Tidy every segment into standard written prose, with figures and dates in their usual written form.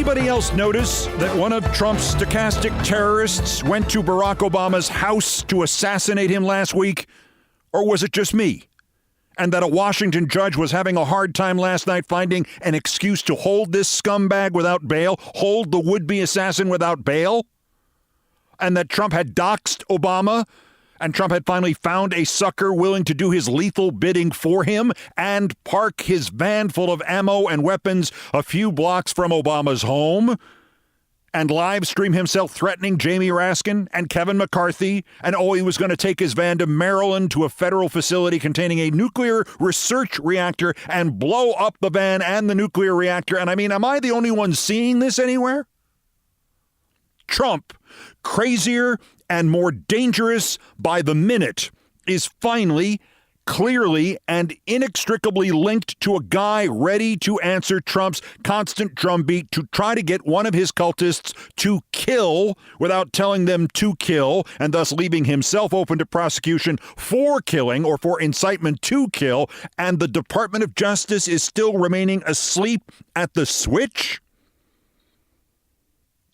anybody else notice that one of Trump's stochastic terrorists went to Barack Obama's house to assassinate him last week? Or was it just me? And that a Washington judge was having a hard time last night finding an excuse to hold this scumbag without bail, hold the would-be assassin without bail? And that Trump had doxed Obama, and Trump had finally found a sucker willing to do his lethal bidding for him and park his van full of ammo and weapons a few blocks from Obama's home, and live stream himself threatening Jamie Raskin and Kevin McCarthy, and he was going to take his van to Maryland to a federal facility containing a nuclear research reactor and blow up the van and the nuclear reactor. And I mean, am I the only one seeing this anywhere? Trump, crazier and more dangerous by the minute, is finally, clearly, and inextricably linked to a guy ready to answer Trump's constant drumbeat to try to get one of his cultists to kill without telling them to kill, and thus leaving himself open to prosecution for killing or for incitement to kill, and the Department of Justice is still remaining asleep at the switch?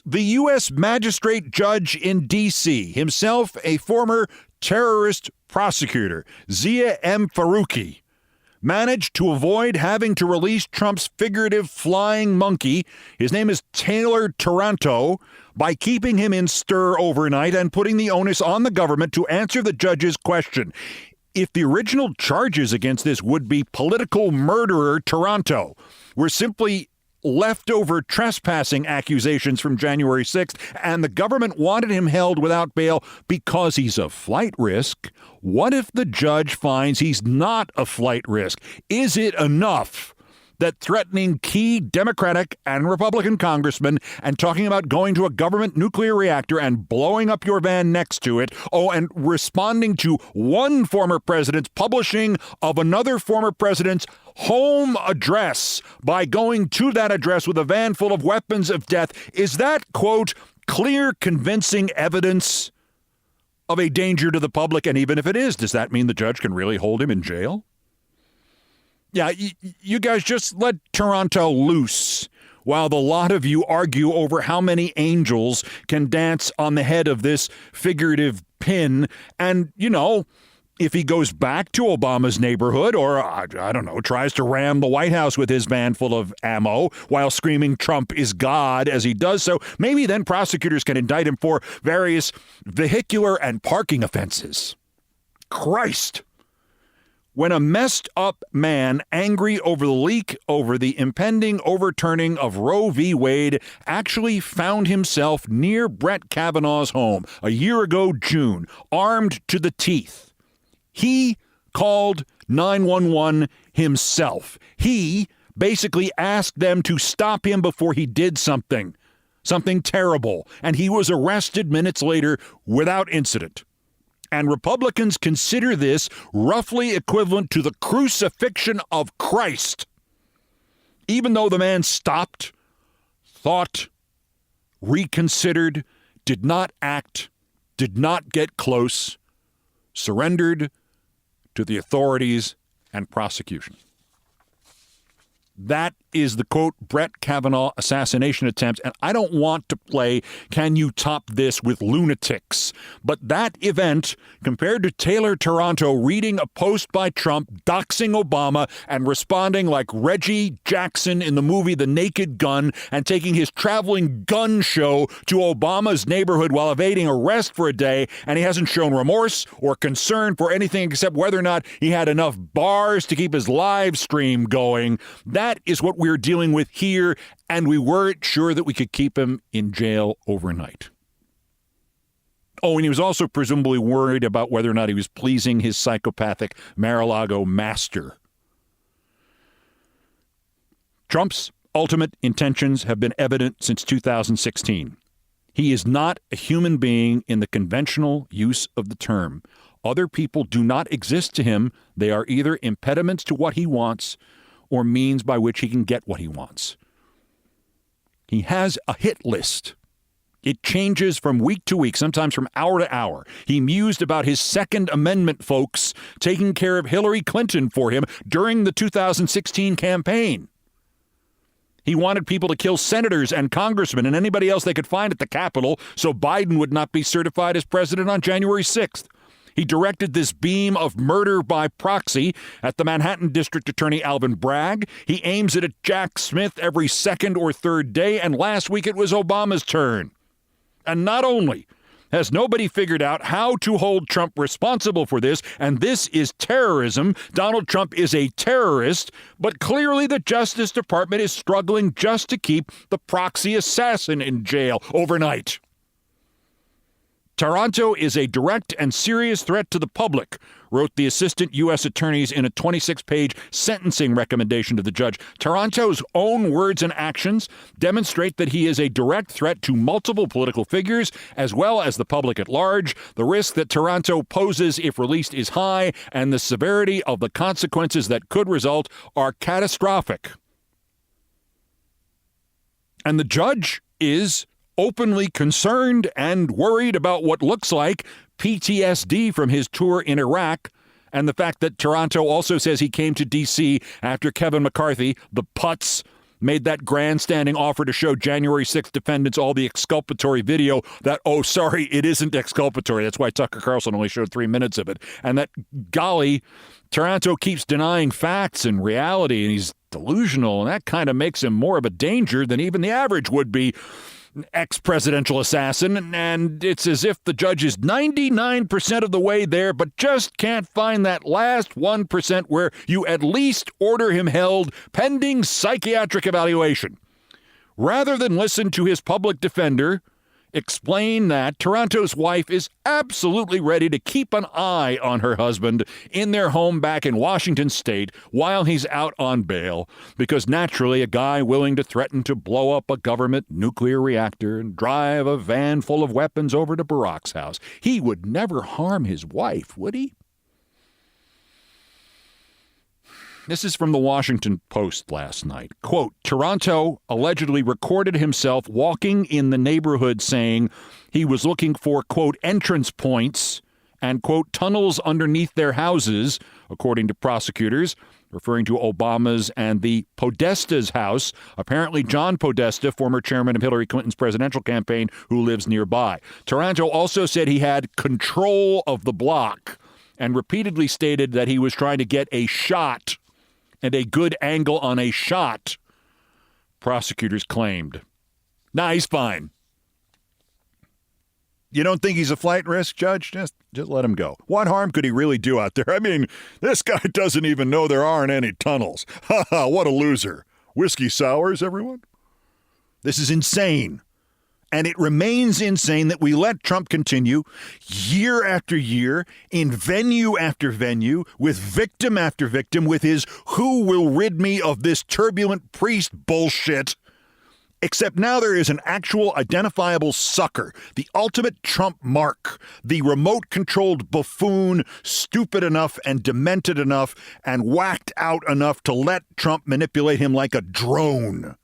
The U.S. magistrate judge in D.C., himself a former terrorist prosecutor, Zia M. Faruqi, managed to avoid having to release Trump's figurative flying monkey, his name is Taylor Taranto, by keeping him in stir overnight and putting the onus on the government to answer the judge's question. If the original charges against this would-be political murderer Taranto were simply leftover trespassing accusations from January 6th, and the government wanted him held without bail because he's a flight risk, what if the judge finds he's not a flight risk? Is it enough that threatening key Democratic and Republican congressmen and talking about going to a government nuclear reactor and blowing up your van next to it, and responding to one former president's publishing of another former president's home address by going to that address with a van full of weapons of death, is that, quote, clear, convincing evidence of a danger to the public? And even if it is, does that mean the judge can really hold him in jail? Yeah, you guys just let Toronto loose while the lot of you argue over how many angels can dance on the head of this figurative pin. And, if he goes back to Obama's neighborhood or, I don't know, tries to ram the White House with his van full of ammo while screaming Trump is God as he does so, maybe then prosecutors can indict him for various vehicular and parking offenses. Christ! When a messed up man angry over the leak over the impending overturning of Roe v. Wade actually found himself near Brett Kavanaugh's home a year ago, June, armed to the teeth, he called 911 himself. He basically asked them to stop him before he did something terrible, and he was arrested minutes later without incident. And Republicans consider this roughly equivalent to the crucifixion of Christ, even though the man stopped, thought, reconsidered, did not act, did not get close, surrendered to the authorities and prosecution. That is the, quote, Brett Kavanaugh assassination attempt. And I don't want to play Can You Top This with lunatics. But that event, compared to Taylor Taranto reading a post by Trump doxing Obama and responding like Reggie Jackson in the movie The Naked Gun and taking his traveling gun show to Obama's neighborhood while evading arrest for a day, and he hasn't shown remorse or concern for anything except whether or not he had enough bars to keep his live stream going. That is what we're dealing with here, and we weren't sure that we could keep him in jail overnight. Oh, and he was also presumably worried about whether or not he was pleasing his psychopathic Mar-a-Lago master. Trump's ultimate intentions have been evident since 2016. He is not a human being in the conventional use of the term. Other people do not exist to him. They are either impediments to what he wants or means by which he can get what he wants. He has a hit list. It changes from week to week, sometimes from hour to hour. He mused about his Second Amendment folks taking care of Hillary Clinton for him during the 2016 campaign. He wanted people to kill senators and congressmen and anybody else they could find at the Capitol so Biden would not be certified as president on January 6th. He directed this beam of murder by proxy at the Manhattan District Attorney Alvin Bragg. He aims it at Jack Smith every second or third day, and last week it was Obama's turn. And not only has nobody figured out how to hold Trump responsible for this, and this is terrorism. Donald Trump is a terrorist, but clearly the Justice Department is struggling just to keep the proxy assassin in jail overnight. Taranto is a direct and serious threat to the public, wrote the assistant U.S. attorneys in a 26-page sentencing recommendation to the judge. Taranto's own words and actions demonstrate that he is a direct threat to multiple political figures, as well as the public at large. The risk that Taranto poses if released is high, and the severity of the consequences that could result are catastrophic. And the judge is openly concerned and worried about what looks like PTSD from his tour in Iraq, and the fact that Taranto also says he came to D.C. after Kevin McCarthy, the putz, made that grandstanding offer to show January 6th defendants all the exculpatory video that, oh, sorry, it isn't exculpatory. That's why Tucker Carlson only showed 3 minutes of it. And that, golly, Taranto keeps denying facts and reality, and he's delusional, and that kind of makes him more of a danger than even the average would-be ex-presidential assassin, and it's as if the judge is 99% of the way there, but just can't find that last 1% where you at least order him held pending psychiatric evaluation. Rather than listen to his public defender explain that Taranto's wife is absolutely ready to keep an eye on her husband in their home back in Washington state while he's out on bail, because naturally a guy willing to threaten to blow up a government nuclear reactor and drive a van full of weapons over to Barack's house, he would never harm his wife, would he? This is from the Washington Post last night. Quote, Taranto allegedly recorded himself walking in the neighborhood saying he was looking for, quote, entrance points and, quote, tunnels underneath their houses, according to prosecutors, referring to Obama's and the Podesta's house, apparently John Podesta, former chairman of Hillary Clinton's presidential campaign, who lives nearby. Taranto also said he had control of the block and repeatedly stated that he was trying to get a shot and a good angle on a shot, prosecutors claimed. Nah, he's fine. You don't think he's a flight risk, Judge? Just let him go. What harm could he really do out there? I mean, this guy doesn't even know there aren't any tunnels. Ha ha, what a loser. Whiskey sours, everyone? This is insane. And it remains insane that we let Trump continue year after year, in venue after venue, with victim after victim, with his who will rid me of this turbulent priest bullshit. Except now there is an actual identifiable sucker, the ultimate Trump mark, the remote-controlled buffoon, stupid enough and demented enough and whacked out enough to let Trump manipulate him like a drone.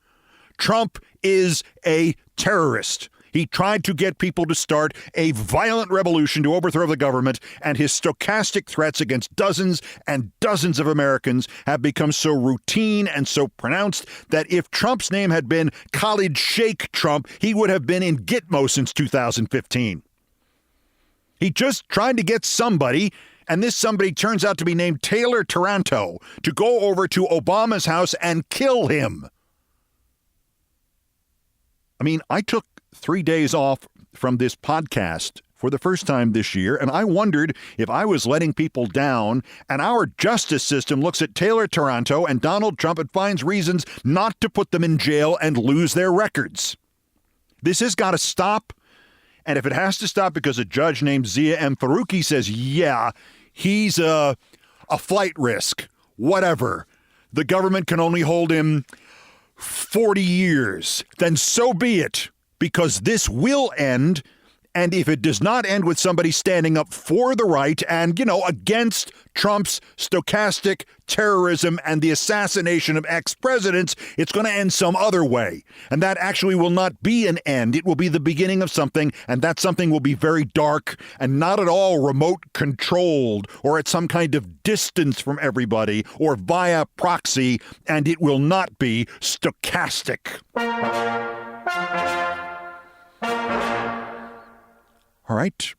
Trump is a terrorist. He tried to get people to start a violent revolution to overthrow the government, and his stochastic threats against dozens and dozens of Americans have become so routine and so pronounced that if Trump's name had been Khalid Sheikh Trump, he would have been in Gitmo since 2015. He just tried to get somebody, and this somebody turns out to be named Taylor Taranto, to go over to Obama's house and kill him. I mean, I took 3 days off from this podcast for the first time this year, and I wondered if I was letting people down, and our justice system looks at Taylor Taranto and Donald Trump and finds reasons not to put them in jail and lose their records. This has got to stop, and if it has to stop because a judge named Zia M. Faruqi says, yeah, he's a flight risk, whatever, the government can only hold him 40 years, then so be it, because this will end, And if it does not end with somebody standing up for the right and, against Trump's stochastic terrorism and the assassination of ex-presidents, it's going to end some other way. And that actually will not be an end. It will be the beginning of something, and that something will be very dark and not at all remote controlled or at some kind of distance from everybody or via proxy, and it will not be stochastic. All right,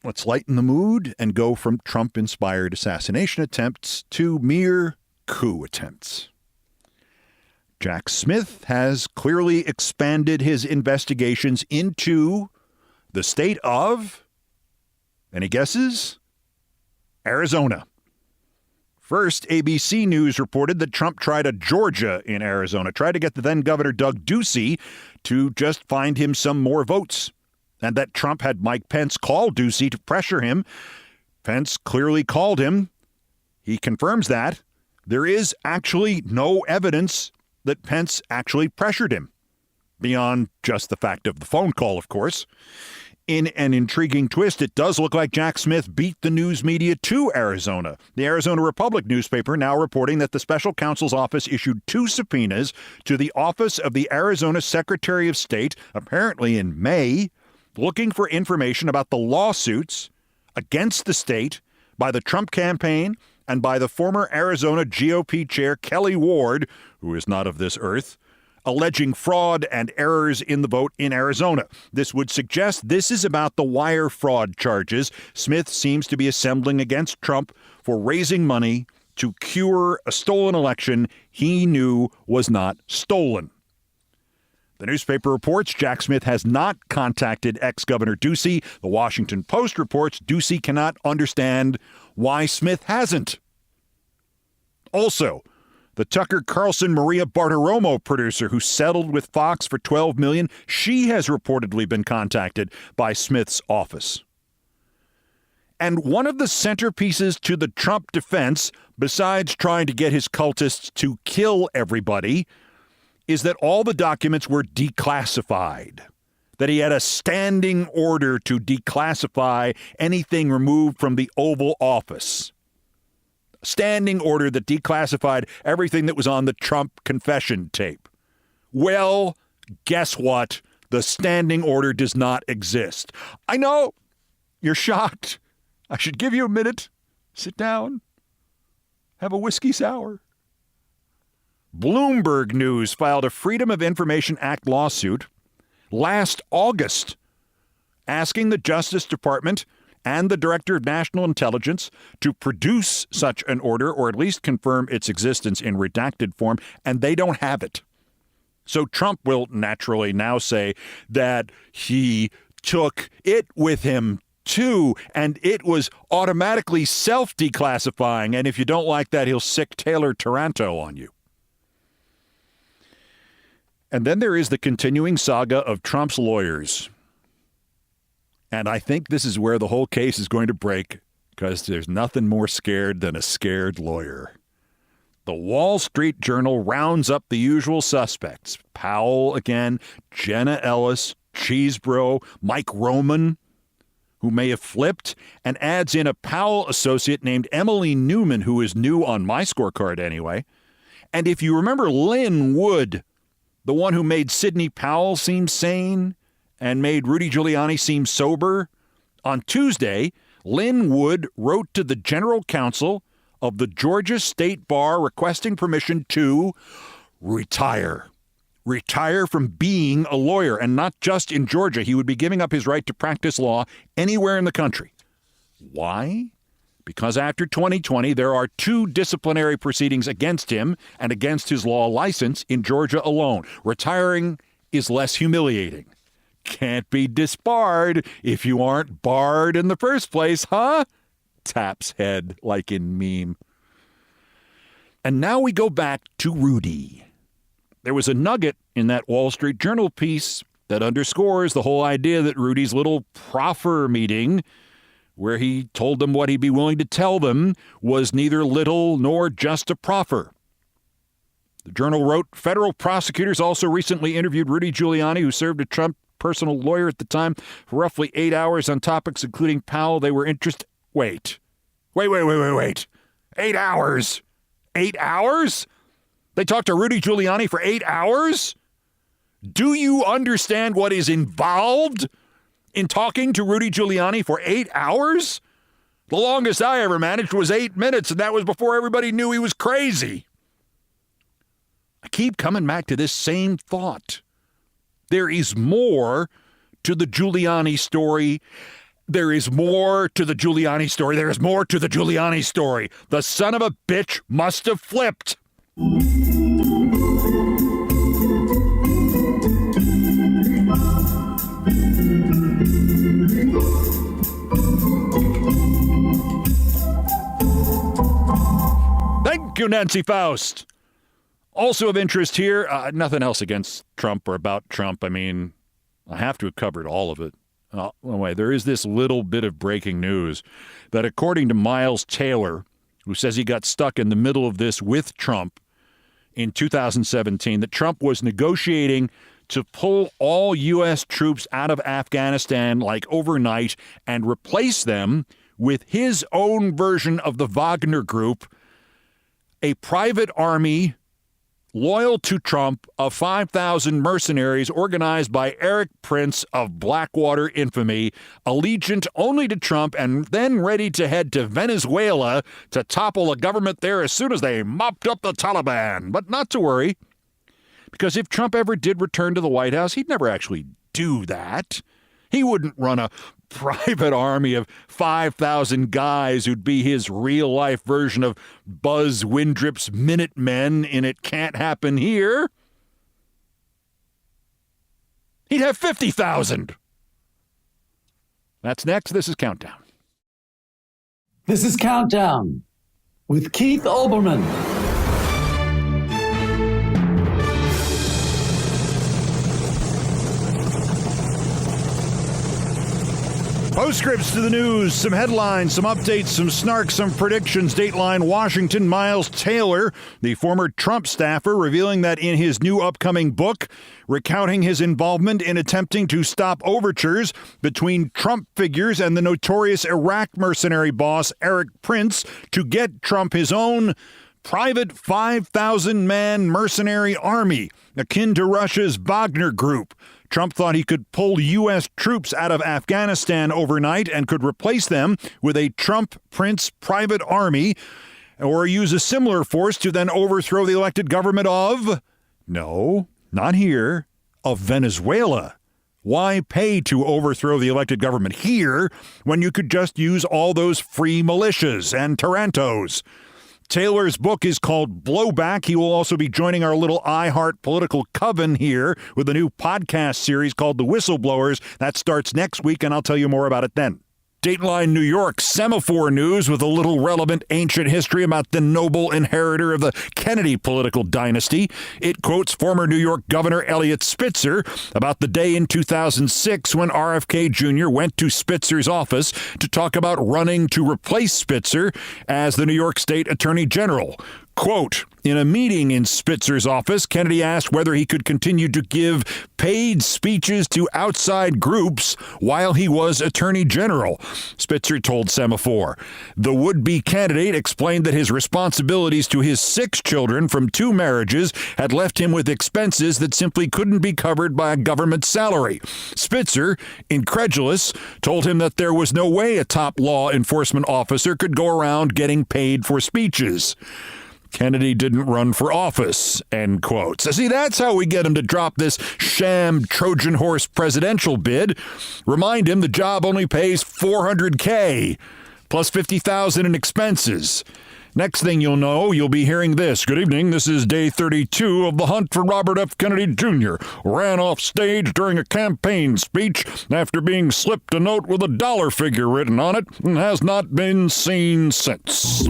let's lighten the mood and go from Trump-inspired assassination attempts to mere coup attempts. Jack Smith has clearly expanded his investigations into the state of, any guesses? Arizona. First, ABC News reported that Trump tried a Georgia in Arizona, tried to get the then-Governor Doug Ducey to just find him some more votes, and that Trump had Mike Pence call Ducey to pressure him. Pence clearly called him. He confirms that. There is actually no evidence that Pence actually pressured him, beyond just the fact of the phone call, of course. In an intriguing twist, it does look like Jack Smith beat the news media to Arizona. The Arizona Republic newspaper now reporting that the special counsel's office issued 2 subpoenas to the office of the Arizona Secretary of State, apparently in May, looking for information about the lawsuits against the state by the Trump campaign and by the former Arizona GOP chair Kelly Ward, who is not of this earth, alleging fraud and errors in the vote in Arizona. This would suggest this is about the wire fraud charges Smith seems to be assembling against Trump for raising money to cure a stolen election he knew was not stolen. The newspaper reports Jack Smith has not contacted ex-Governor Ducey. The Washington Post reports Ducey cannot understand why Smith hasn't. Also, the Tucker Carlson Maria Bartiromo producer who settled with Fox for $12 million, she has reportedly been contacted by Smith's office. And one of the centerpieces to the Trump defense, besides trying to get his cultists to kill everybody, is that all the documents were declassified, that he had a standing order to declassify anything removed from the Oval Office. A standing order that declassified everything that was on the Trump confession tape. Well, guess what? The standing order does not exist. I know you're shocked. I should give you a minute. Sit down. Have a whiskey sour. Bloomberg News filed a Freedom of Information Act lawsuit last August, asking the Justice Department and the Director of National Intelligence to produce such an order, or at least confirm its existence in redacted form, and they don't have it. So Trump will naturally now say that he took it with him too, and it was automatically self-declassifying, and if you don't like that, he'll sick Taylor Taranto on you. And then there is the continuing saga of Trump's lawyers. And I think this is where the whole case is going to break, because there's nothing more scared than a scared lawyer. The Wall Street Journal rounds up the usual suspects. Powell again, Jenna Ellis, Cheesebro, Mike Roman, who may have flipped, and adds in a Powell associate named Emily Newman, who is new on my scorecard anyway. And if you remember Lynn Wood, the one who made Sidney Powell seem sane and made Rudy Giuliani seem sober, on Tuesday, Lynn Wood wrote to the general counsel of the Georgia State Bar requesting permission to retire. Retire from being a lawyer, and not just in Georgia. He would be giving up his right to practice law anywhere in the country. Why? Because after 2020, there are 2 disciplinary proceedings against him and against his law license in Georgia alone. Retiring is less humiliating. Can't be disbarred if you aren't barred in the first place, huh? Taps head like in meme. And now we go back to Rudy. There was a nugget in that Wall Street Journal piece that underscores the whole idea that Rudy's little proffer meeting, where he told them what he'd be willing to tell them, was neither little nor just a proffer. The Journal wrote, federal prosecutors also recently interviewed Rudy Giuliani, who served a Trump personal lawyer at the time for roughly 8 hours on topics including Powell. They were interested. Wait. 8 hours? 8 hours? They talked to Rudy Giuliani for 8 hours? Do you understand what is involved in talking to Rudy Giuliani for 8 hours? The longest I ever managed was 8 minutes, and that was before everybody knew he was crazy. I keep coming back to this same thought. There is more to the Giuliani story. There is more to the Giuliani story. There is more to the Giuliani story. The son of a bitch must have flipped. Thank you, Nancy Faust. Also of interest here, nothing else against Trump or about Trump. I mean, I have to have covered all of it. Anyway, there is this little bit of breaking news that according to Miles Taylor, who says he got stuck in the middle of this with Trump in 2017, that Trump was negotiating to pull all U.S. troops out of Afghanistan like overnight and replace them with his own version of the Wagner Group, a private army loyal to Trump of 5,000 mercenaries organized by Eric Prince of Blackwater infamy, allegiant only to Trump and then ready to head to Venezuela to topple a government there as soon as they mopped up the Taliban. But not to worry, because if Trump ever did return to the White House, he'd never actually do that. He wouldn't run a private army of 5,000 guys who'd be his real-life version of Buzz Windrip's Minutemen in It Can't Happen Here. He'd have 50,000. That's next. This is Countdown. This is Countdown with Keith Olbermann. Postscripts to the news, some headlines, some updates, some snark, some predictions. Dateline Washington, Miles Taylor, the former Trump staffer, revealing that in his new upcoming book, recounting his involvement in attempting to stop overtures between Trump figures and the notorious Iraq mercenary boss Eric Prince to get Trump his own private 5,000-man mercenary army, akin to Russia's Wagner Group. Trump thought he could pull U.S. troops out of Afghanistan overnight and could replace them with a Trump-Prince private army, or use a similar force to then overthrow the elected government of, no, not here, of Venezuela. Why pay to overthrow the elected government here when you could just use all those free militias and Tarantos? Taylor's book is called Blowback. He will also be joining our little iHeart political coven here with a new podcast series called The Whistleblowers. That starts next week, and I'll tell you more about it then. Dateline New York, semaphore news with a little relevant ancient history about the noble inheritor of the Kennedy political dynasty. It quotes former New York Governor Eliot Spitzer about the day in 2006 when RFK Jr. went to Spitzer's office to talk about running to replace Spitzer as the New York State Attorney General. Quote, in a meeting in Spitzer's office, Kennedy asked whether he could continue to give paid speeches to outside groups while he was Attorney General. Spitzer told Semaphore. The would-be candidate explained that his responsibilities to his 6 children from 2 marriages had left him with expenses that simply couldn't be covered by a government salary. Spitzer, incredulous, told him that there was no way a top law enforcement officer could go around getting paid for speeches. Kennedy didn't run for office, end quote. So see, that's how we get him to drop this sham Trojan horse presidential bid. Remind him the job only pays $400K plus $50,000 in expenses. Next thing you'll know, you'll be hearing this. Good evening. This is day 32 of the hunt for Robert F. Kennedy Jr. Ran off stage during a campaign speech after being slipped a note with a dollar figure written on it and has not been seen since.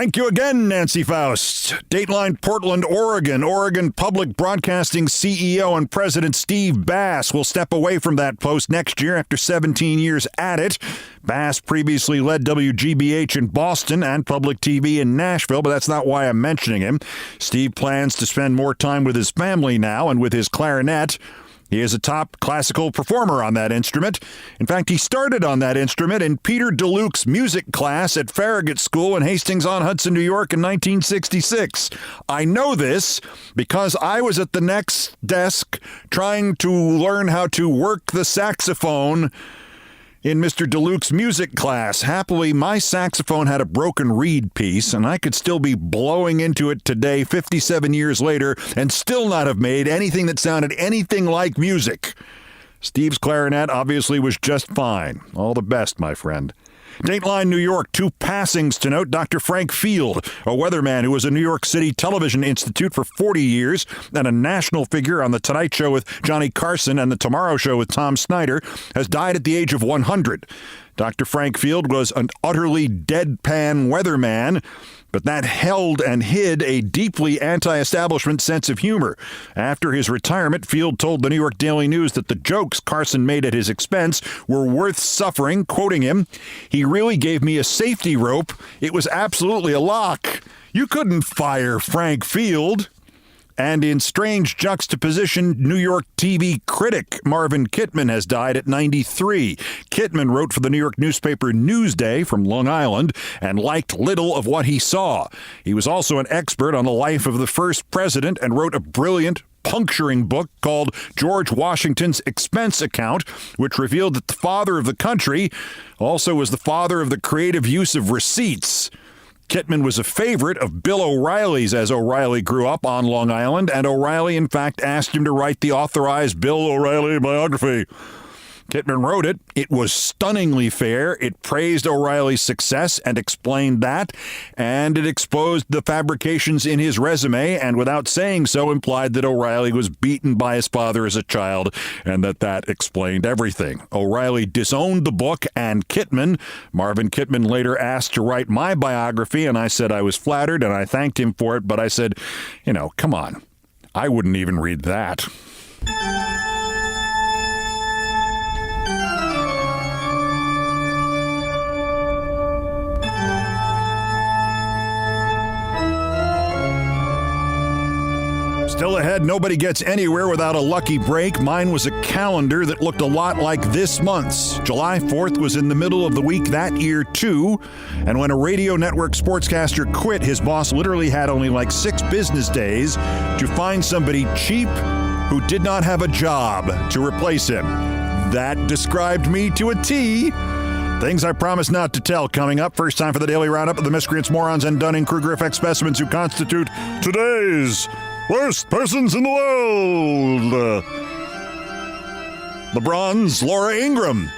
Thank you again, Nancy Faust. Dateline Portland, Oregon. Oregon Public Broadcasting CEO and President Steve Bass will step away from that post next year after 17 years at it. Bass previously led WGBH in Boston and Public TV in Nashville, but that's not why I'm mentioning him. Steve plans to spend more time with his family now and with his clarinet. He is a top classical performer on that instrument. In fact, he started on that instrument in Peter DeLuke's music class at Farragut School in Hastings-on-Hudson, New York in 1966. I know this because I was at the next desk trying to learn how to work the saxophone in Mr. DeLuke's music class. Happily, my saxophone had a broken reed piece, and I could still be blowing into it today, 57 years later, and still not have made anything that sounded anything like music. Steve's clarinet obviously was just fine. All the best, my friend. Dateline New York, 2 passings to note. Dr. Frank Field, a weatherman who was a New York City Television Institute for 40 years and a national figure on The Tonight Show with Johnny Carson and The Tomorrow Show with Tom Snyder, has died at the age of 100. Dr. Frank Field was an utterly deadpan weatherman, but that held and hid a deeply anti-establishment sense of humor. After his retirement, Field told the New York Daily News that the jokes Carson made at his expense were worth suffering. Quoting him, "He really gave me a safety rope. It was absolutely a lock. You couldn't fire Frank Field." And in strange juxtaposition, New York TV critic Marvin Kittman has died at 93. Kittman wrote for the New York newspaper Newsday from Long Island and liked little of what he saw. He was also an expert on the life of the first president and wrote a brilliant, puncturing book called George Washington's Expense Account, which revealed that the father of the country also was the father of the creative use of receipts. Kittman was a favorite of Bill O'Reilly's as O'Reilly grew up on Long Island, and O'Reilly, in fact, asked him to write the authorized Bill O'Reilly biography. Kittman wrote it. It was stunningly fair. It praised O'Reilly's success and explained that, and it exposed the fabrications in his resume, and without saying so, implied that O'Reilly was beaten by his father as a child, and that explained everything. O'Reilly disowned the book and Kittman. Marvin Kittman later asked to write my biography, and I said I was flattered, and I thanked him for it, but I said, come on. I wouldn't even read that. Still ahead, nobody gets anywhere without a lucky break. Mine was a calendar that looked a lot like this month's. July 4th was in the middle of the week that year, too. And when a radio network sportscaster quit, his boss literally had only like 6 business days to find somebody cheap who did not have a job to replace him. That described me to a T. Things I promise not to tell coming up. First time for the daily roundup of the miscreants, morons, and Dunning-Kruger effect specimens who constitute today's worst persons in the world. LeBron's Laura Ingraham.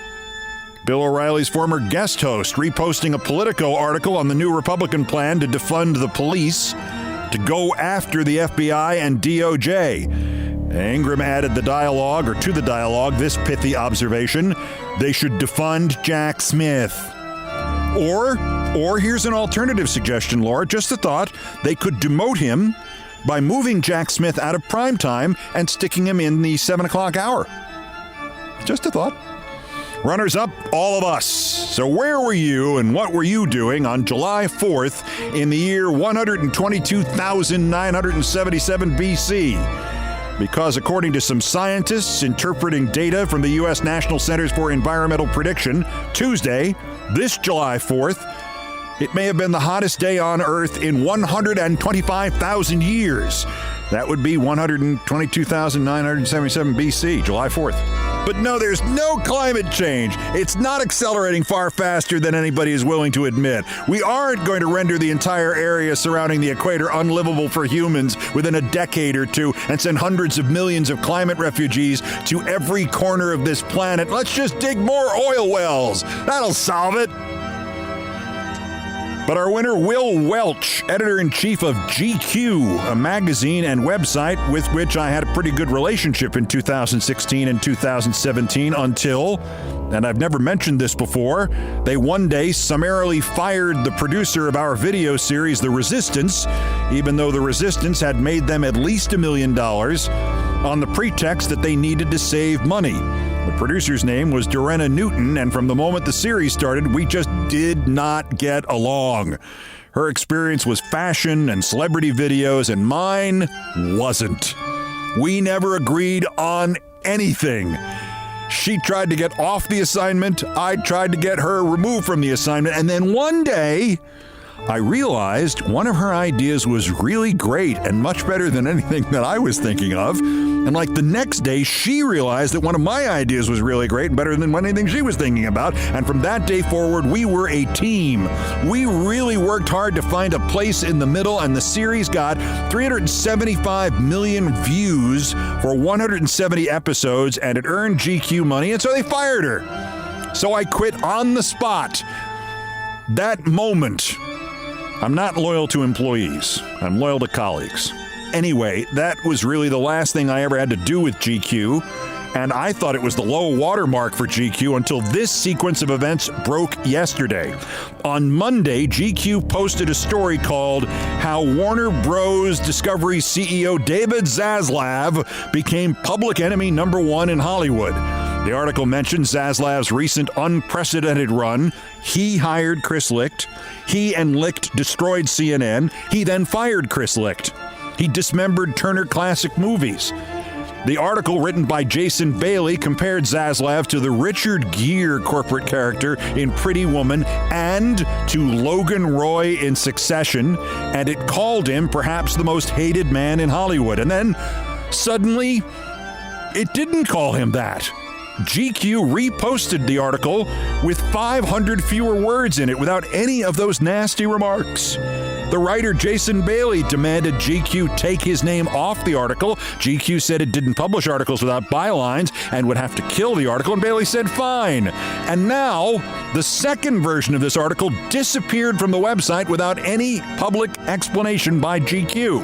Bill O'Reilly's former guest host reposting a Politico article on the new Republican plan to defund the police to go after the FBI and DOJ. Ingraham added to the dialogue this pithy observation: they should defund Jack Smith. Or here's an alternative suggestion, Laura, just a thought, they could demote him by moving Jack Smith out of primetime and sticking him in the 7 o'clock hour. Just a thought. Runners up, all of us. So where were you and what were you doing on July 4th in the year 122,977 BC? Because according to some scientists interpreting data from the U.S. National Centers for Environmental Prediction, Tuesday, this July 4th, it may have been the hottest day on Earth in 125,000 years. That would be 122,977 BC, July 4th. But no, there's no climate change. It's not accelerating far faster than anybody is willing to admit. We aren't going to render the entire area surrounding the equator unlivable for humans within a decade or two and send hundreds of millions of climate refugees to every corner of this planet. Let's just dig more oil wells. That'll solve it. But our winner, Will Welch, editor-in-chief of GQ, a magazine and website with which I had a pretty good relationship in 2016 and 2017 until, and I've never mentioned this before, they one day summarily fired the producer of our video series, The Resistance, even though The Resistance had made them at least $1 million, on the pretext that they needed to save money. The producer's name was Dorena Newton, and from the moment the series started, we just did not get along. Her experience was fashion and celebrity videos, and mine wasn't. We never agreed on anything. She tried to get off the assignment. I tried to get her removed from the assignment. And then one day, I realized one of her ideas was really great and much better than anything that I was thinking of. And like the next day, she realized that one of my ideas was really great and better than anything she was thinking about. And from that day forward, we were a team. We really worked hard to find a place in the middle, and the series got 375 million views for 170 episodes, and it earned GQ money, and so they fired her. So I quit on the spot. That moment, I'm not loyal to employees. I'm loyal to colleagues. Anyway, that was really the last thing I ever had to do with GQ, and I thought it was the low watermark for GQ until this sequence of events broke yesterday. On Monday, GQ posted a story called How Warner Bros. Discovery CEO David Zaslav Became Public Enemy #1 in Hollywood. The article mentioned Zaslav's recent unprecedented run. He hired Chris Licht. He and Licht destroyed CNN. He then fired Chris Licht. He dismembered Turner Classic Movies. The article, written by Jason Bailey, compared Zaslav to the Richard Gere corporate character in Pretty Woman and to Logan Roy in Succession, and it called him perhaps the most hated man in Hollywood. And then, suddenly, it didn't call him that. GQ reposted the article with 500 fewer words in it without any of those nasty remarks. The writer Jason Bailey demanded GQ take his name off the article. GQ said it didn't publish articles without bylines and would have to kill the article, and Bailey said fine. And now, the second version of this article disappeared from the website without any public explanation by GQ.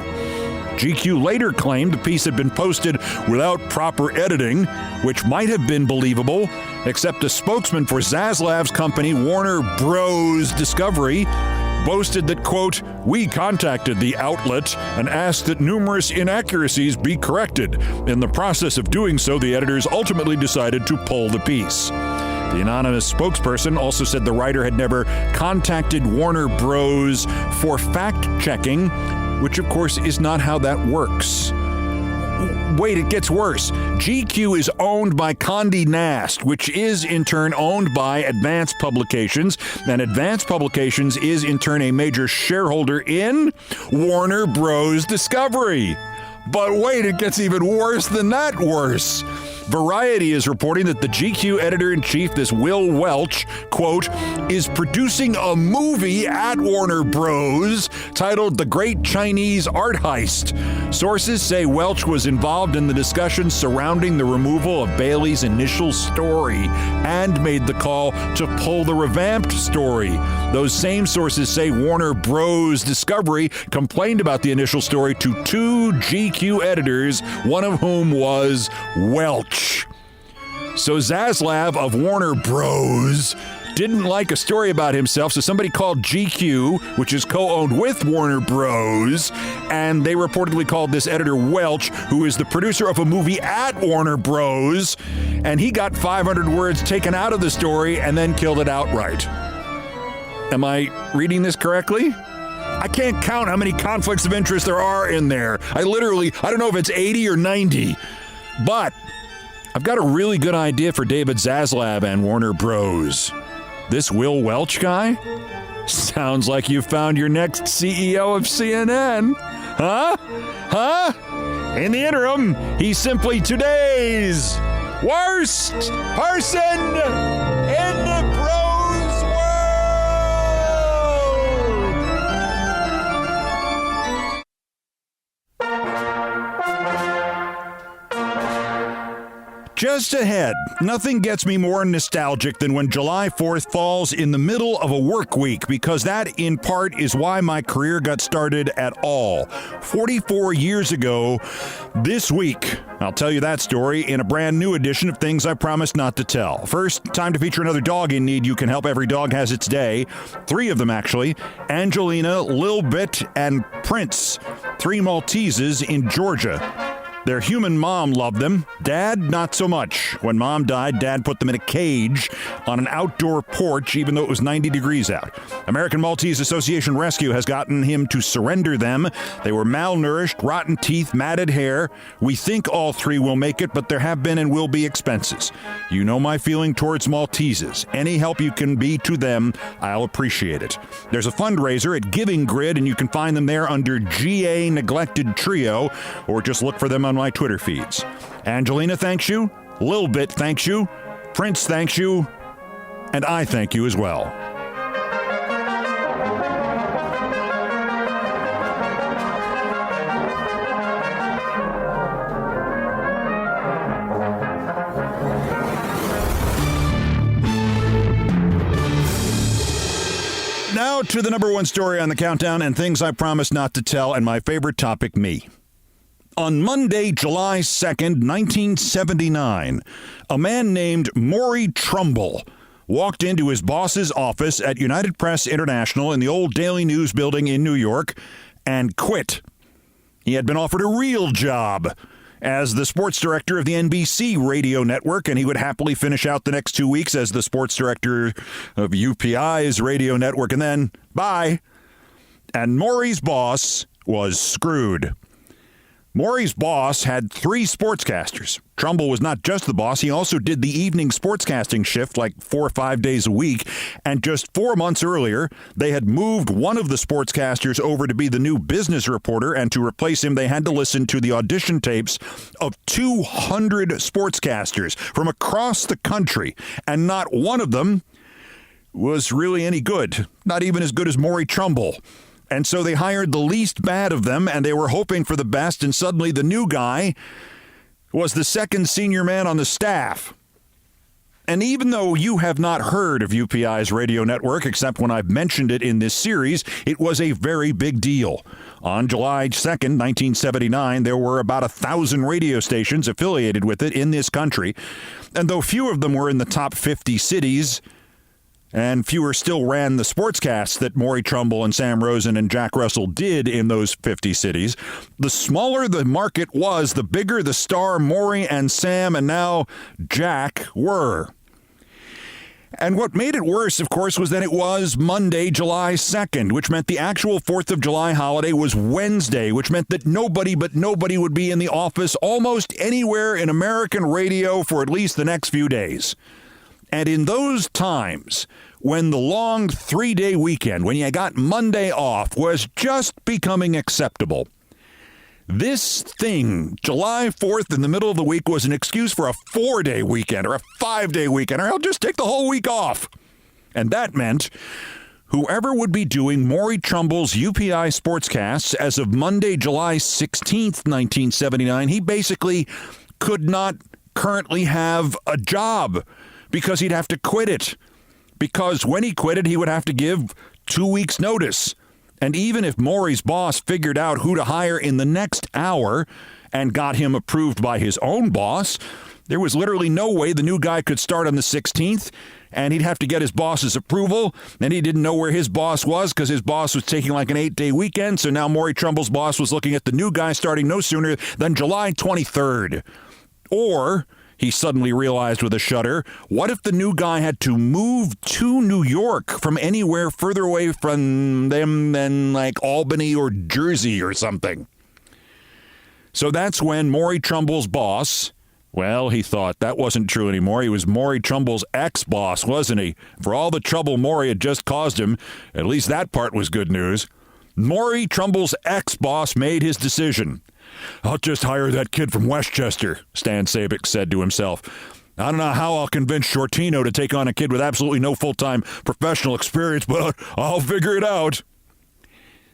GQ later claimed the piece had been posted without proper editing, which might have been believable, except a spokesman for Zaslav's company, Warner Bros. Discovery, boasted that, quote, "We contacted the outlet and asked that numerous inaccuracies be corrected. In the process of doing so, the editors ultimately decided to pull the piece." The anonymous spokesperson also said the writer had never contacted Warner Bros. For fact-checking, which of course is not how that works. Wait, it gets worse. GQ is owned by Condé Nast, which is in turn owned by Advance Publications, and Advance Publications is in turn a major shareholder in Warner Bros. Discovery. But wait, it gets even worse than that worse. Variety is reporting that the GQ editor-in-chief, this Will Welch, quote, is producing a movie at Warner Bros. Titled The Great Chinese Art Heist. Sources say Welch was involved in the discussions surrounding the removal of Bailey's initial story and made the call to pull the revamped story. Those same sources say Warner Bros. Discovery complained about the initial story to 2 GQ editors, one of whom was Welch. So Zaslav of Warner Bros. Didn't like a story about himself, so somebody called GQ, which is co-owned with Warner Bros., and they reportedly called this editor Welch, who is the producer of a movie at Warner Bros., and he got 500 words taken out of the story and then killed it outright. Am I reading this correctly? I can't count how many conflicts of interest there are in there. I don't know if it's 80 or 90, but I've got a really good idea for David Zaslav and Warner Bros. This Will Welch guy? Sounds like you found your next CEO of CNN. Huh? In the interim, he's simply today's worst person in the Bros world! Just ahead, nothing gets me more nostalgic than when July 4th falls in the middle of a work week, because that, in part, is why my career got started at all. 44 years ago this week. I'll tell you that story in a brand new edition of Things I Promised Not to Tell. First, time to feature another dog in need. You can help. Every dog has its day. 3 of them, actually. Angelina, Lil Bit, and Prince. 3 Malteses in Georgia. Their human mom loved them. Dad, not so much. When Mom died, Dad put them in a cage on an outdoor porch, even though it was 90 degrees out. American Maltese Association Rescue has gotten him to surrender them. They were malnourished, rotten teeth, matted hair. We think all 3 will make it, but there have been and will be expenses. You know my feeling towards Malteses. Any help you can be to them, I'll appreciate it. There's a fundraiser at Giving Grid, and you can find them there under GA Neglected Trio, or just look for them on my Twitter feeds. Angelina thanks you, Lil Bit thanks you, Prince thanks you, and I thank you as well. Now to the number 1 story on the countdown and things I promised not to tell, and my favorite topic, me. On Monday, July 2nd, 1979, a man named Maury Trumbull walked into his boss's office at United Press International in the old Daily News building in New York and quit. He had been offered a real job as the sports director of the NBC radio network, and he would happily finish out the next 2 weeks as the sports director of UPI's radio network, and then bye. And Maury's boss was screwed. Maury's boss had 3 sportscasters. Trumbull was not just the boss, he also did the evening sportscasting shift like 4 or 5 days a week. And just 4 months earlier, they had moved one of the sportscasters over to be the new business reporter, and to replace him, they had to listen to the audition tapes of 200 sportscasters from across the country. And not one of them was really any good, not even as good as Maury Trumbull. And so they hired the least bad of them, and they were hoping for the best, and suddenly the new guy was the second senior man on the staff. And even though you have not heard of UPI's radio network, except when I've mentioned it in this series, it was a very big deal. On July 2nd, 1979, there were about 1,000 radio stations affiliated with it in this country. And though few of them were in the top 50 cities, and fewer still ran the sportscasts that Maury Trumbull and Sam Rosen and Jack Russell did in those 50 cities, the smaller the market was, the bigger the star Maury and Sam and now Jack were. And what made it worse, of course, was that it was Monday, July 2nd, which meant the actual 4th of July holiday was Wednesday, which meant that nobody would be in the office almost anywhere in American radio for at least the next few days. And in those times, when the long 3-day weekend, when you got Monday off, was just becoming acceptable, this thing, July 4th in the middle of the week, was an excuse for a 4-day weekend or a 5-day weekend, or I'll just take the whole week off. And that meant whoever would be doing Maury Trumbull's UPI sportscasts as of Monday, July 16th, 1979, he basically could not currently have a job, because he'd have to quit it. Because when he quit it, he would have to give 2 weeks' notice. And even if Maury's boss figured out who to hire in the next hour and got him approved by his own boss, there was literally no way the new guy could start on the 16th, and he'd have to get his boss's approval, and he didn't know where his boss was because his boss was taking like an 8-day weekend, so now Maury Trumbull's boss was looking at the new guy starting no sooner than July 23rd. Or he suddenly realized with a shudder, what if the new guy had to move to New York from anywhere further away from them than like Albany or Jersey or something? So that's when Maury Trumbull's boss, well, he thought that wasn't true anymore. He was Maury Trumbull's ex-boss, wasn't he? For all the trouble Maury had just caused him, at least that part was good news. Maury Trumbull's ex-boss made his decision. I'll just hire that kid from Westchester, Stan Sabick said to himself. I don't know how I'll convince Shortino to take on a kid with absolutely no full-time professional experience, but I'll figure it out.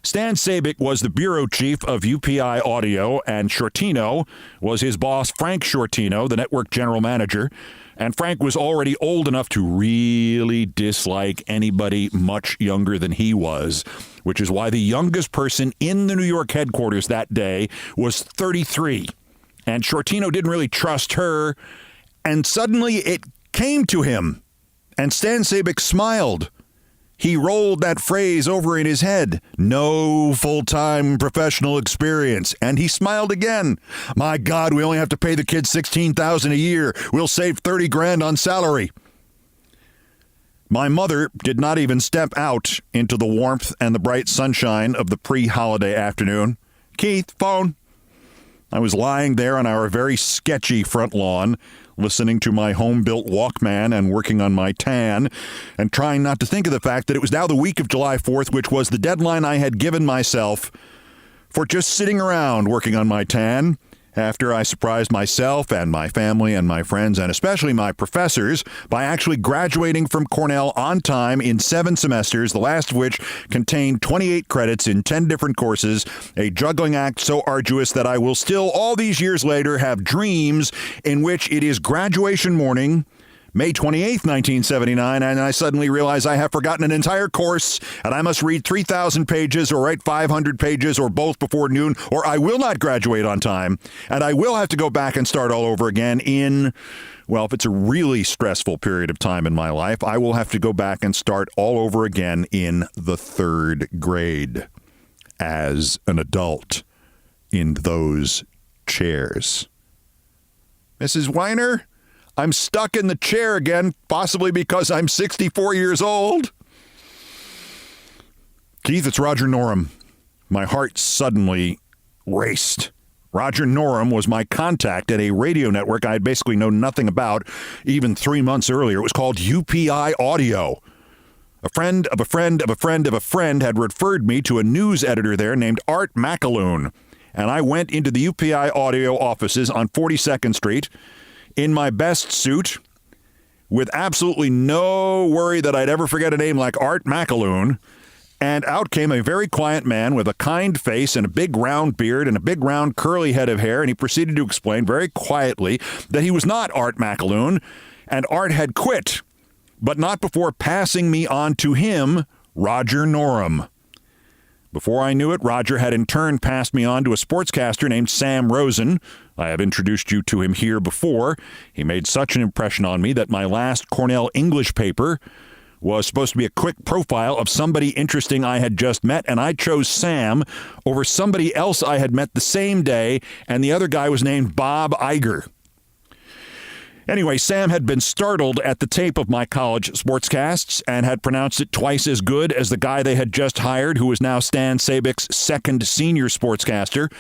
Stan Sabic was the bureau chief of UPI Audio, and Shortino was his boss, Frank Shortino, the network general manager. And Frank was already old enough to really dislike anybody much younger than he was, which is why the youngest person in the New York headquarters that day was 33. And Shortino didn't really trust her, and suddenly it came to him. And Stan Sabic smiled. He rolled that phrase over in his head. No full-time professional experience. And he smiled again. My God, we only have to pay the kids $16,000 a year. We'll save $30,000 on salary. My mother did not even step out into the warmth and the bright sunshine of the pre-holiday afternoon. Keith, phone. I was lying there on our very sketchy front lawn, listening to my home-built Walkman and working on my tan, and trying not to think of the fact that it was now the week of July 4th, which was the deadline I had given myself for just sitting around working on my tan, after I surprised myself and my family and my friends, and especially my professors, by actually graduating from Cornell on time in 7 semesters, the last of which contained 28 credits in 10 different courses, a juggling act so arduous that I will still, all these years later, have dreams in which it is graduation morning, May 28th, 1979, and I suddenly realize I have forgotten an entire course, and I must read 3,000 pages or write 500 pages or both before noon, or I will not graduate on time, and I will have to go back and start all over again in, well, if it's a really stressful period of time in my life, I will have to go back and start all over again in the 3rd grade as an adult in those chairs. Mrs. Weiner? I'm stuck in the chair again, possibly because I'm 64 years old. Keith, it's Roger Norham. My heart suddenly raced. Roger Norham was my contact at a radio network I had basically known nothing about even 3 months earlier. It was called UPI Audio. A friend of a friend of a friend of a friend had referred me to a news editor there named Art McAloon. And I went into the UPI Audio offices on 42nd Street in my best suit, with absolutely no worry that I'd ever forget a name like Art McAloon, and out came a very quiet man with a kind face and a big round beard and a big round curly head of hair, and he proceeded to explain very quietly that he was not Art McAloon, and Art had quit, but not before passing me on to him, Roger Norham. Before I knew it, Roger had in turn passed me on to a sportscaster named Sam Rosen. I have introduced you to him here before. He made such an impression on me that my last Cornell English paper was supposed to be a quick profile of somebody interesting I had just met, and I chose Sam over somebody else I had met the same day, and the other guy was named Bob Iger. Anyway, Sam had been startled at the tape of my college sportscasts and had pronounced it twice as good as the guy they had just hired, who was now Stan Sabic's second senior sportscaster.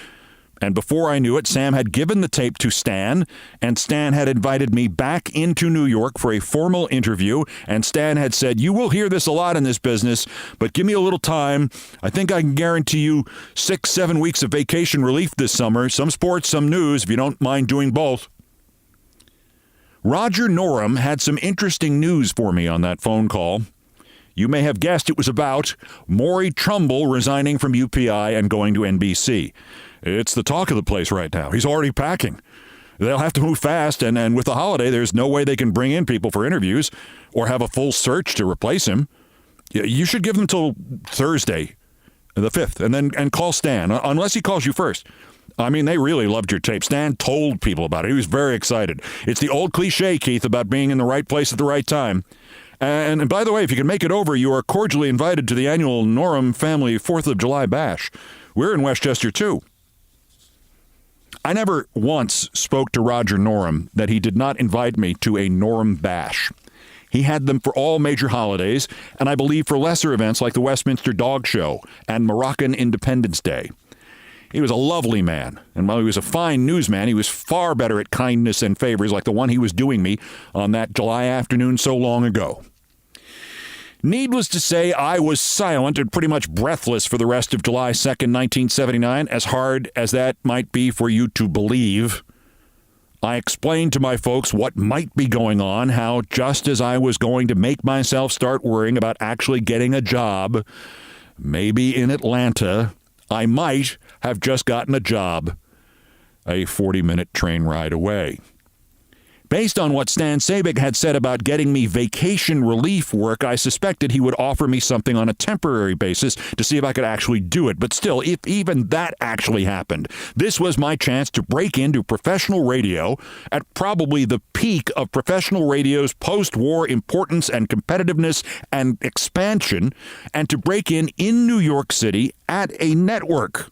And before I knew it, Sam had given the tape to Stan, and Stan had invited me back into New York for a formal interview, and Stan had said, "You will hear this a lot in this business, but give me a little time. I think I can guarantee you 6-7 weeks of vacation relief this summer, some sports, some news, if you don't mind doing both." Roger Norham had some interesting news for me on that phone call. You may have guessed it was about Maury Trumbull resigning from UPI and going to NBC. It's the talk of the place right now. He's already packing. They'll have to move fast, and with the holiday, there's no way they can bring in people for interviews or have a full search to replace him. You should give them till Thursday, the 5th, and call Stan, unless he calls you first. I mean, they really loved your tape. Stan told people about it. He was very excited. It's the old cliche, Keith, about being in the right place at the right time. And by the way, if you can make it over, you are cordially invited to the annual Norham family 4th of July bash. We're in Westchester, too. I never once spoke to Roger Norham that he did not invite me to a Norham bash. He had them for all major holidays, and I believe for lesser events like the Westminster Dog Show and Moroccan Independence Day. He was a lovely man, and while he was a fine newsman, he was far better at kindness and favors like the one he was doing me on that July afternoon so long ago. Needless to say, I was silent and pretty much breathless for the rest of July 2nd, 1979, as hard as that might be for you to believe. I explained to my folks what might be going on, how just as I was going to make myself start worrying about actually getting a job, maybe in Atlanta, I might have just gotten a job a 40-minute train ride away. Based on what Stan Sabic had said about getting me vacation relief work, I suspected he would offer me something on a temporary basis to see if I could actually do it. But still, if even that actually happened, this was my chance to break into professional radio at probably the peak of professional radio's post-war importance and competitiveness and expansion, and to break in New York City at a network.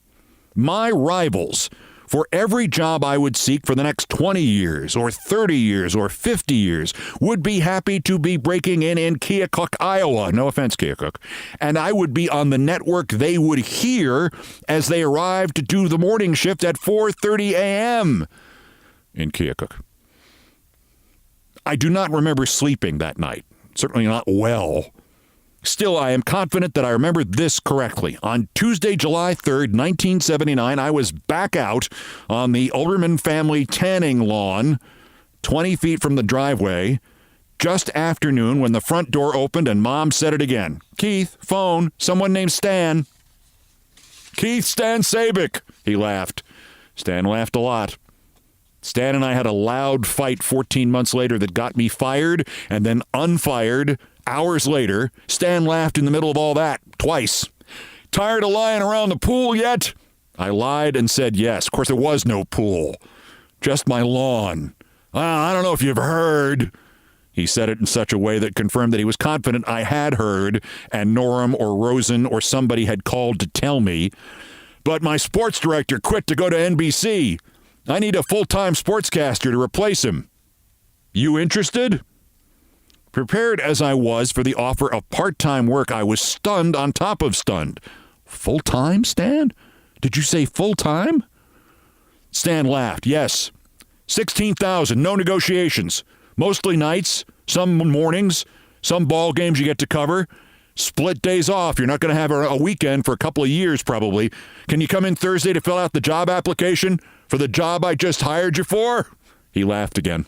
My rivals for every job I would seek for the next 20 years or 30 years or 50 years would be happy to be breaking in Keokuk, Iowa. No offense, Keokuk. And I would be on the network they would hear as they arrived to do the morning shift at 4:30 a.m. in Keokuk. I do not remember sleeping that night, certainly not well. Still, I am confident that I remember this correctly. On Tuesday, July 3rd, 1979, I was back out on the Olbermann family tanning lawn, 20 feet from the driveway, just afternoon when the front door opened and Mom said it again. "Keith, phone, someone named Stan." "Keith, Stan Sabic," he laughed. Stan laughed a lot. Stan and I had a loud fight 14 months later that got me fired and then unfired. Hours later, Stan laughed in the middle of all that, twice. "Tired of lying around the pool yet?" I lied and said yes. Of course, there was no pool. Just my lawn. "I don't know if you've heard." He said it in such a way that confirmed that he was confident I had heard, and Norm or Rosen or somebody had called to tell me. "But my sports director quit to go to NBC. I need a full-time sportscaster to replace him. You interested?" Prepared as I was for the offer of part-time work, I was stunned on top of stunned. "Full-time, Stan? Did you say full-time?" Stan laughed. "Yes. 16,000, no negotiations. Mostly nights, some mornings, some ball games you get to cover. Split days off. You're not going to have a weekend for a couple of years, probably. Can you come in Thursday to fill out the job application for the job I just hired you for?" He laughed again.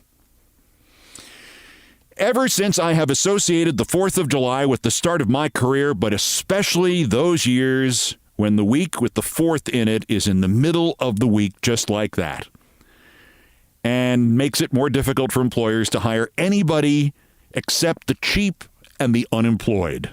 Ever since I have associated the 4th of July with the start of my career, but especially those years when the week with the 4th in it is in the middle of the week, just like that, and makes it more difficult for employers to hire anybody except the cheap and the unemployed.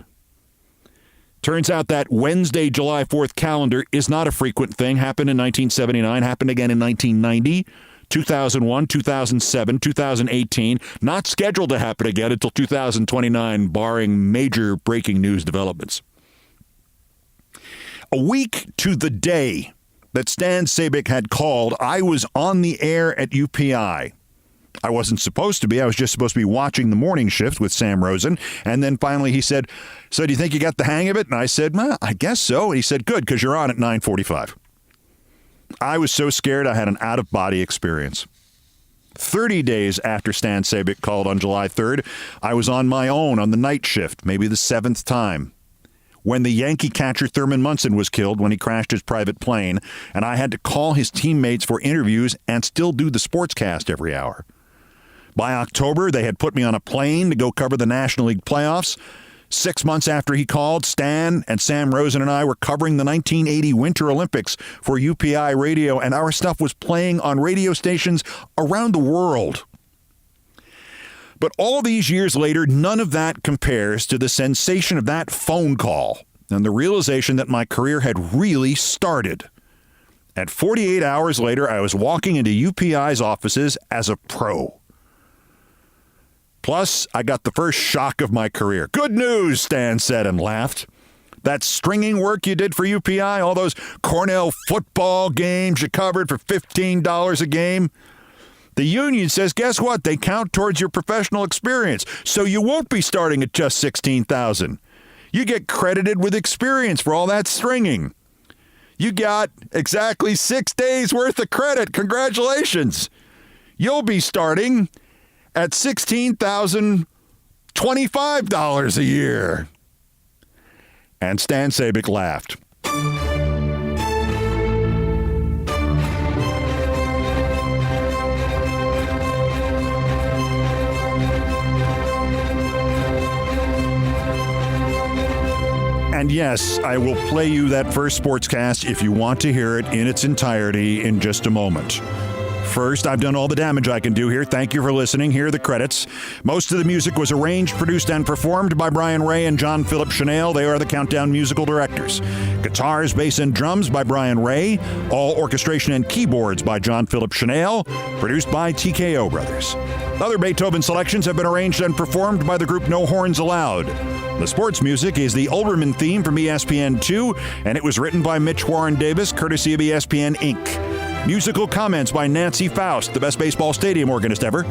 Turns out that Wednesday, July 4th calendar is not a frequent thing. Happened in 1979, happened again in 1990. 2001, 2007, 2018, not scheduled to happen again until 2029, barring major breaking news developments. A week to the day that Stan Sabic had called, I was on the air at UPI. I wasn't supposed to be. I was just supposed to be watching the morning shift with Sam Rosen. And then finally he said, "So do you think you got the hang of it?" And I said, "Well, I guess so." And he said, "Good, because you're on at 9:45. I was so scared I had an out-of-body experience. 30 days after Stan Sabic called on July 3rd, I was on my own on the night shift, maybe the 7th time, when the Yankee catcher Thurman Munson was killed when he crashed his private plane, and I had to call his teammates for interviews and still do the sportscast every hour. By October, they had put me on a plane to go cover the National League playoffs. 6 months after he called, Stan and Sam Rosen and I were covering the 1980 Winter Olympics for UPI Radio, and our stuff was playing on radio stations around the world. But all these years later, none of that compares to the sensation of that phone call and the realization that my career had really started. At 48 hours later, I was walking into UPI's offices as a pro. Plus, I got the first shock of my career. "Good news," Stan said and laughed. "That stringing work you did for UPI, all those Cornell football games you covered for $15 a game, the union says, guess what? They count towards your professional experience, so you won't be starting at just $16,000. You get credited with experience for all that stringing. You got exactly 6 days worth of credit. Congratulations. You'll be starting at $16,025 a year." And Stan Sabic laughed. And yes, I will play you that first sportscast if you want to hear it in its entirety in just a moment. First, I've done all the damage I can do here. Thank you for listening. Here are the credits. Most of the music was arranged, produced, and performed by Brian Ray and John Philip Chanel. They are the Countdown musical directors. Guitars, bass, and drums by Brian Ray. All orchestration and keyboards by John Philip Chanel. Produced by TKO Brothers. Other Beethoven selections have been arranged and performed by the group No Horns Allowed. The sports music is the Olbermann theme from ESPN2, and it was written by Mitch Warren Davis, courtesy of ESPN Inc. Musical comments by Nancy Faust, the best baseball stadium organist ever.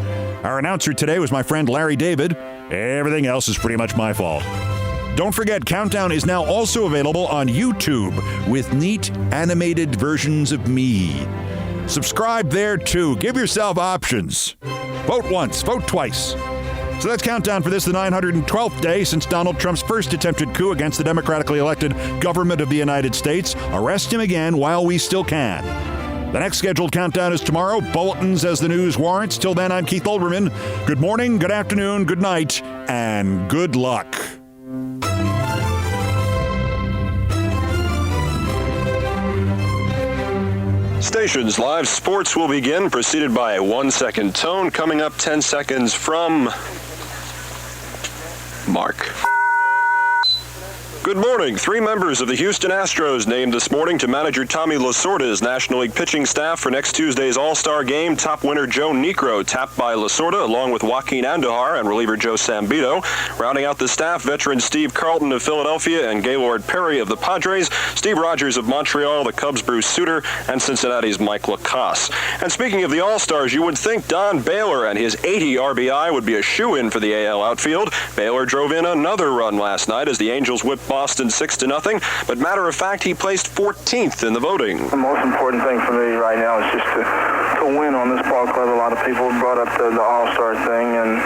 Our announcer today was my friend Larry David. Everything else is pretty much my fault. Don't forget, Countdown is now also available on YouTube with neat animated versions of me. Subscribe there too. Give yourself options. Vote once, vote twice. So that's Countdown for this, the 912th day since Donald Trump's first attempted coup against the democratically elected government of the United States. Arrest him again while we still can. The next scheduled countdown is tomorrow. Bulletins as the news warrants. Till then, I'm Keith Olbermann. Good morning, good afternoon, good night, and good luck. Stations Live Sports will begin, preceded by a 1-second tone. Coming up 10 seconds from Mark. Good morning. 3 members of the Houston Astros named this morning to manager Tommy Lasorda's National League pitching staff for next Tuesday's All-Star Game. Top winner Joe Niekro tapped by Lasorda, along with Joaquin Andujar and reliever Joe Sambito. Rounding out the staff, veteran Steve Carlton of Philadelphia and Gaylord Perry of the Padres, Steve Rogers of Montreal, the Cubs' Bruce Sutter, and Cincinnati's Mike Lacasse. And speaking of the All-Stars, you would think Don Baylor and his 80 RBI would be a shoo-in for the AL outfield. Baylor drove in another run last night as the Angels whipped Boston 6-0, but matter of fact, he placed 14th in the voting. The most important thing for me right now is just to win on this ball club. A lot of people brought up the All-Star thing, and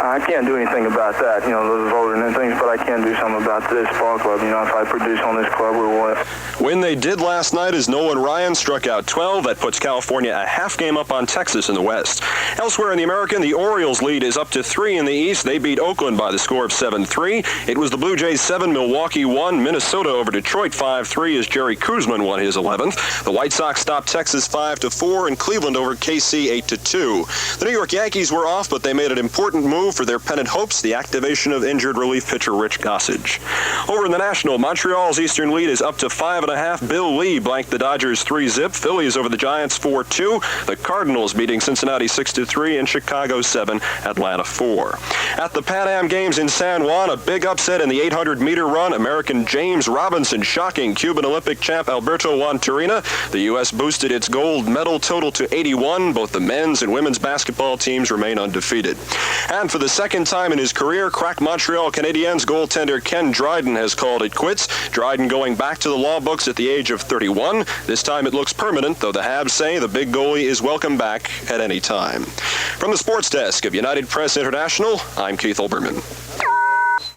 I can't do anything about that, the voting and things, but I can do something about this ball club. If I produce on this club, we will win. Win they did last night as Nolan Ryan struck out 12. That puts California a half game up on Texas in the West. Elsewhere in the American, the Orioles lead is up to 3 in the East. They beat Oakland by the score of 7-3. It was the Blue Jays 7, Milwaukee 1, Minnesota over Detroit 5-3 as Jerry Kuzman won his 11th. The White Sox stopped Texas 5-4 and Cleveland over KC 8-2. The New York Yankees were off, but they made an important move for their pennant hopes, the activation of injured relief pitcher Rich Gossage. Over in the National, Montreal's Eastern lead is up to 5.5. Bill Lee blanked the Dodgers 3-0. Phillies over the Giants 4-2. The Cardinals beating Cincinnati 6-3 and Chicago 7, Atlanta 4. At the Pan Am Games in San Juan, a big upset in the 800-meter run. American James Robinson shocking Cuban Olympic champ Alberto Juan Turina. The U.S. boosted its gold medal total to 81. Both the men's and women's basketball teams remain undefeated. And for the second time in his career, crack Montreal Canadiens goaltender Ken Dryden has called it quits. Dryden going back to the law books at the age of 31. This time it looks permanent, though the Habs say the big goalie is welcome back at any time. From the sports desk of United Press International, I'm Keith Olbermann.